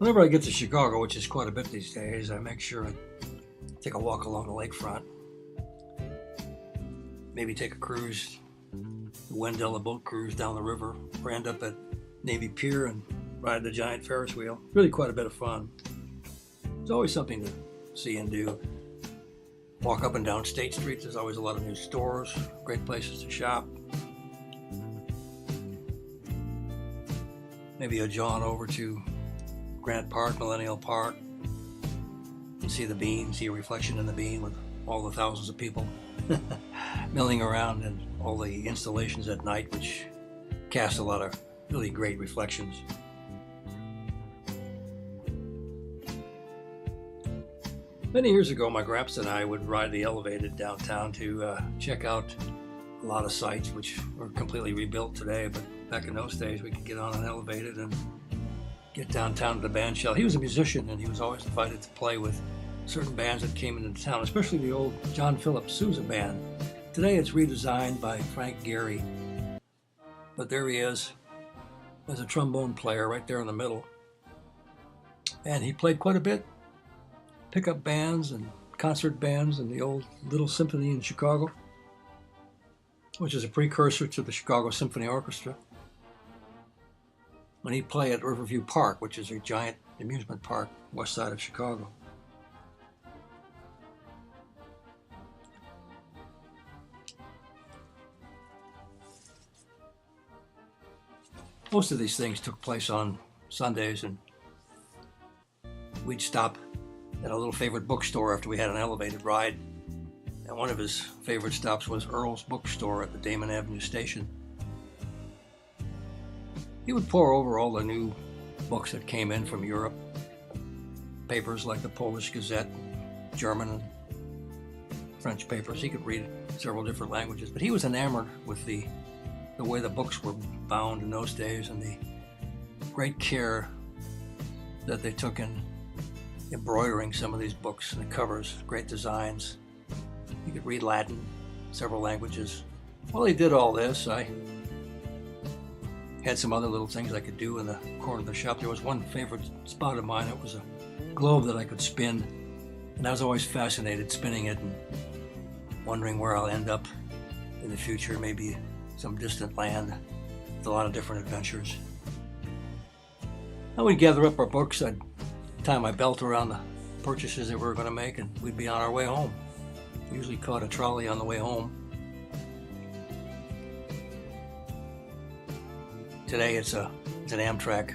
Whenever I get to Chicago, which is quite a bit these days, I make sure I take a walk along the lakefront. Maybe take a cruise, the Wendella boat cruise down the river, or end up at Navy Pier and ride the giant Ferris wheel. Really quite a bit of fun. There's always something to see and do. Walk up and down State Street, there's always a lot of new stores, great places to shop. Maybe a jaunt over to Grant Park, Millennial Park, and see the bean, see a reflection in the bean with all the thousands of people milling around and all the installations at night, which cast a lot of really great reflections. Many years ago, my Gramps and I would ride the elevated downtown to check out a lot of sites which were completely rebuilt today, but back in those days we could get on an elevated and get downtown to the band shell. He was a musician and he was always invited to play with certain bands that came into town, especially the old John Philip Sousa band. Today it's redesigned by Frank Gehry, but there he is as a trombone player right there in the middle. And he played quite a bit, pickup bands and concert bands in the old Little Symphony in Chicago, which is a precursor to the Chicago Symphony Orchestra. When he'd play at Riverview Park, which is a giant amusement park west side of Chicago. Most of these things took place on Sundays, and we'd stop at a little favorite bookstore after we had an elevated ride. And one of his favorite stops was Earl's Bookstore at the Damon Avenue station. He would pore over all the new books that came in from Europe, papers like the Polish Gazette, German and French papers. He could read several different languages, but he was enamored with the way the books were bound in those days and the great care that they took in embroidering some of these books and the covers, great designs. He could read Latin, several languages. While he did all this, I had some other little things I could do in the corner of the shop. There was one favorite spot of mine. It was a globe that I could spin, and I was always fascinated spinning it and wondering where I'll end up in the future, maybe some distant land with a lot of different adventures. I would gather up our books. I'd tie my belt around the purchases that we were going to make, and we'd be on our way home. Usually caught a trolley on the way home. Today it's an Amtrak.